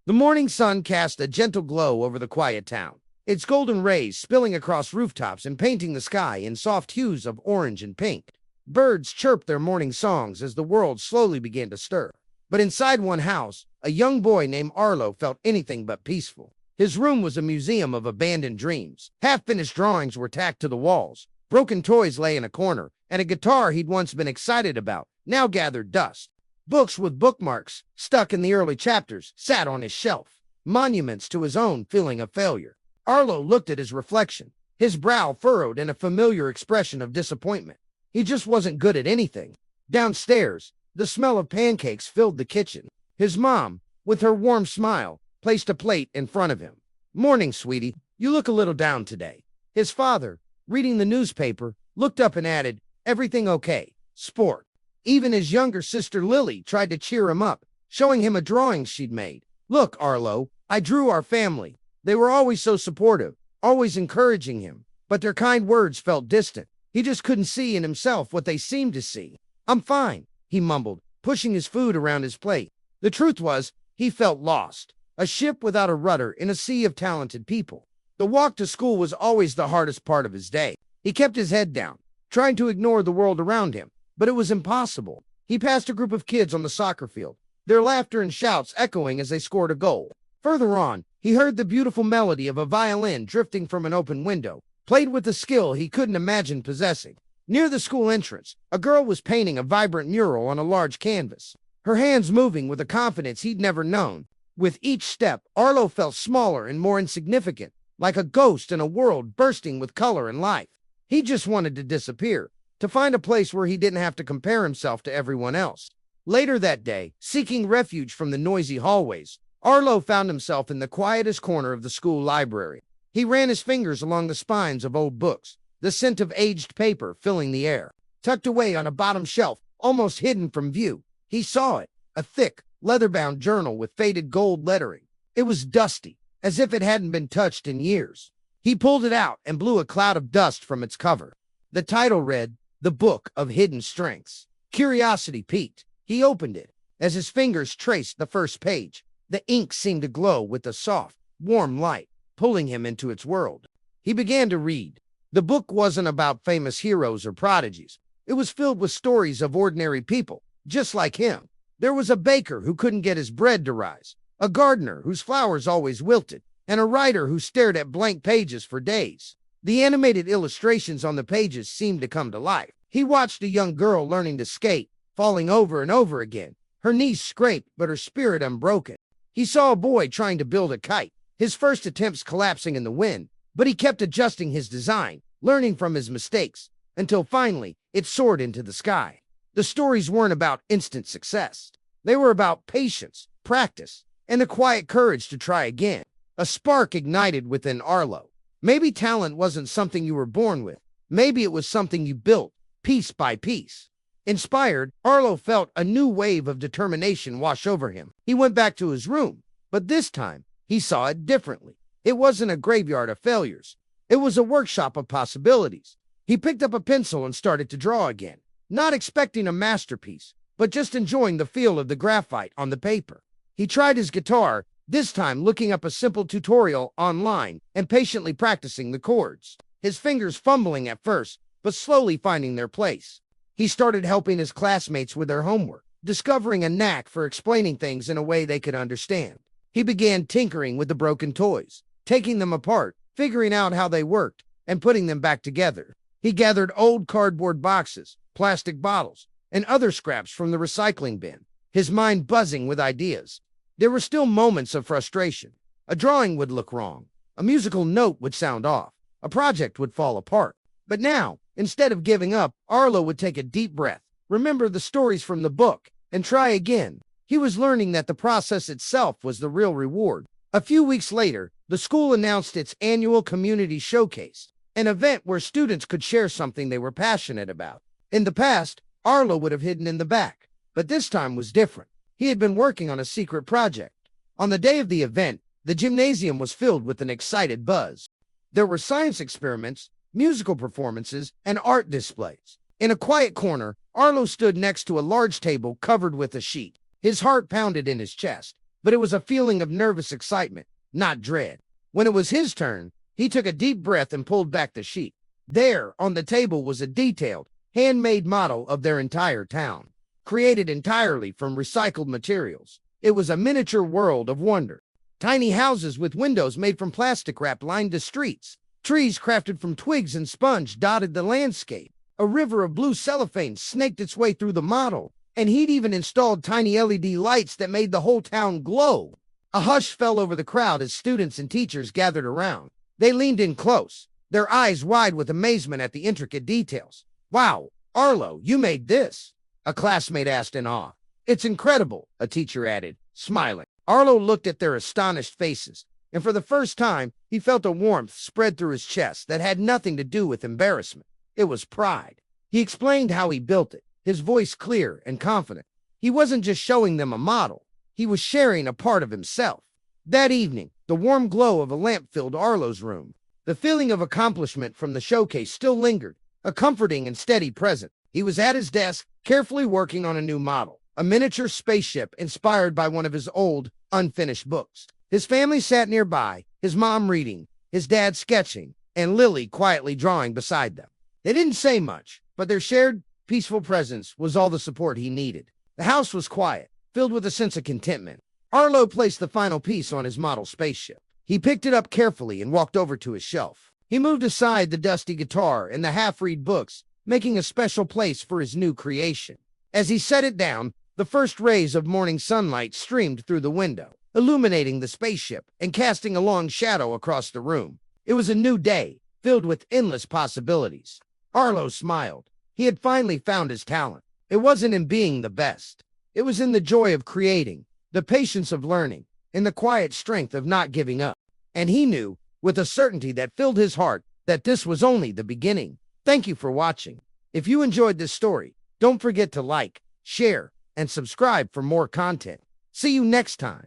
The morning sun cast a gentle glow over the quiet town, its golden rays spilling across rooftops and painting the sky in soft hues of orange and pink. Birds chirped their morning songs as the world slowly began to stir. But inside one house, a young boy named Arlo felt anything but peaceful. His room was a museum of abandoned dreams. Half-finished drawings were tacked to the walls, broken toys lay in a corner, and a guitar he'd once been excited about now gathered dust. Books with bookmarks, stuck in the early chapters, sat on his shelf, monuments to his own feeling of failure. Arlo looked at his reflection, his brow furrowed in a familiar expression of disappointment. He just wasn't good at anything. Downstairs, the smell of pancakes filled the kitchen. His mom, with her warm smile, placed a plate in front of him. "Morning, sweetie. You look a little down today." His father, reading the newspaper, looked up and added, "Everything okay, sport?" Even his younger sister Lily tried to cheer him up, showing him a drawing she'd made. "Look, Arlo, I drew our family. They were always so supportive, always encouraging him, but their kind words felt distant. He just couldn't see in himself what they seemed to see." "I'm fine," he mumbled, pushing his food around his plate. The truth was, he felt lost, a ship without a rudder in a sea of talented people. The walk to school was always the hardest part of his day. He kept his head down, trying to ignore the world around him, but it was impossible. He passed a group of kids on the soccer field, their laughter and shouts echoing as they scored a goal. Further on, he heard the beautiful melody of a violin drifting from an open window, played with a skill he couldn't imagine possessing. Near the school entrance, a girl was painting a vibrant mural on a large canvas, her hands moving with a confidence he'd never known. With each step, Arlo felt smaller and more insignificant, like a ghost in a world bursting with color and life. He just wanted to disappear, to find a place where he didn't have to compare himself to everyone else. Later that day, seeking refuge from the noisy hallways, Arlo found himself in the quietest corner of the school library. He ran his fingers along the spines of old books, the scent of aged paper filling the air. Tucked away on a bottom shelf, almost hidden from view, he saw it, a thick, leather-bound journal with faded gold lettering. It was dusty, as if it hadn't been touched in years. He pulled it out and blew a cloud of dust from its cover. The title read, "The Book of Hidden Strengths." Curiosity piqued. He opened it. As his fingers traced the first page, the ink seemed to glow with a soft, warm light, pulling him into its world. He began to read. The book wasn't about famous heroes or prodigies. It was filled with stories of ordinary people, just like him. There was a baker who couldn't get his bread to rise, a gardener whose flowers always wilted, and a writer who stared at blank pages for days. The animated illustrations on the pages seemed to come to life. He watched a young girl learning to skate, falling over and over again, her knees scraped but her spirit unbroken. He saw a boy trying to build a kite, his first attempts collapsing in the wind, but he kept adjusting his design, learning from his mistakes, until finally it soared into the sky. The stories weren't about instant success. They were about patience, practice, and the quiet courage to try again. A spark ignited within Arlo. Maybe talent wasn't something you were born with. Maybe it was something you built, piece by piece. Inspired, Arlo felt a new wave of determination wash over him. He went back to his room, but this time, he saw it differently. It wasn't a graveyard of failures. It was a workshop of possibilities. He picked up a pencil and started to draw again, not expecting a masterpiece, but just enjoying the feel of the graphite on the paper. He tried his guitar, this time looking up a simple tutorial online and patiently practicing the chords, his fingers fumbling at first, but slowly finding their place. He started helping his classmates with their homework, discovering a knack for explaining things in a way they could understand. He began tinkering with the broken toys, taking them apart, figuring out how they worked, and putting them back together. He gathered old cardboard boxes, plastic bottles, and other scraps from the recycling bin, his mind buzzing with ideas. There were still moments of frustration. A drawing would look wrong, a musical note would sound off, a project would fall apart. But now, instead of giving up, Arlo would take a deep breath, remember the stories from the book, and try again. He was learning that the process itself was the real reward. A few weeks later, the school announced its annual community showcase, an event where students could share something they were passionate about. In the past, Arlo would have hidden in the back, but this time was different. He had been working on a secret project. On the day of the event, the gymnasium was filled with an excited buzz. There were science experiments, musical performances, and art displays. In a quiet corner, Arlo stood next to a large table covered with a sheet. His heart pounded in his chest. but it was a feeling of nervous excitement, not dread. When it was his turn, he took a deep breath and pulled back the sheet. There, on the table, was a detailed, handmade model of their entire town, created entirely from recycled materials. It was a miniature world of wonder. Tiny houses with windows made from plastic wrap lined the streets. Trees crafted from twigs and sponge dotted the landscape. A river of blue cellophane snaked its way through the model, and he'd even installed tiny LED lights that made the whole town glow. A hush fell over the crowd as students and teachers gathered around. They leaned in close, their eyes wide with amazement at the intricate details. "Wow, Arlo, you made this?" a classmate asked in awe. "It's incredible," a teacher added, smiling. Arlo looked at their astonished faces, and for the first time, he felt a warmth spread through his chest that had nothing to do with embarrassment. It was pride. He explained how he built it, his voice clear and confident. He wasn't just showing them a model. He was sharing a part of himself. That evening, the warm glow of a lamp filled Arlo's room. The feeling of accomplishment from the showcase still lingered, a comforting and steady presence. He was at his desk, carefully working on a new model, a miniature spaceship inspired by one of his old, unfinished books. His family sat nearby, his mom reading, his dad sketching, and Lily quietly drawing beside them. They didn't say much, but their shared, peaceful presence was all the support he needed. The house was quiet, filled with a sense of contentment. Arlo placed the final piece on his model spaceship. He picked it up carefully and walked over to his shelf. He moved aside the dusty guitar and the half-read books, making a special place for his new creation. As he set it down, the first rays of morning sunlight streamed through the window, illuminating the spaceship and casting a long shadow across the room. It was a new day, filled with endless possibilities. Arlo smiled. He had finally found his talent. It wasn't in being the best. It was in the joy of creating, the patience of learning, and the quiet strength of not giving up. And he knew, with a certainty that filled his heart, that this was only the beginning. Thank you for watching. If you enjoyed this story, don't forget to like, share, and subscribe for more content. See you next time.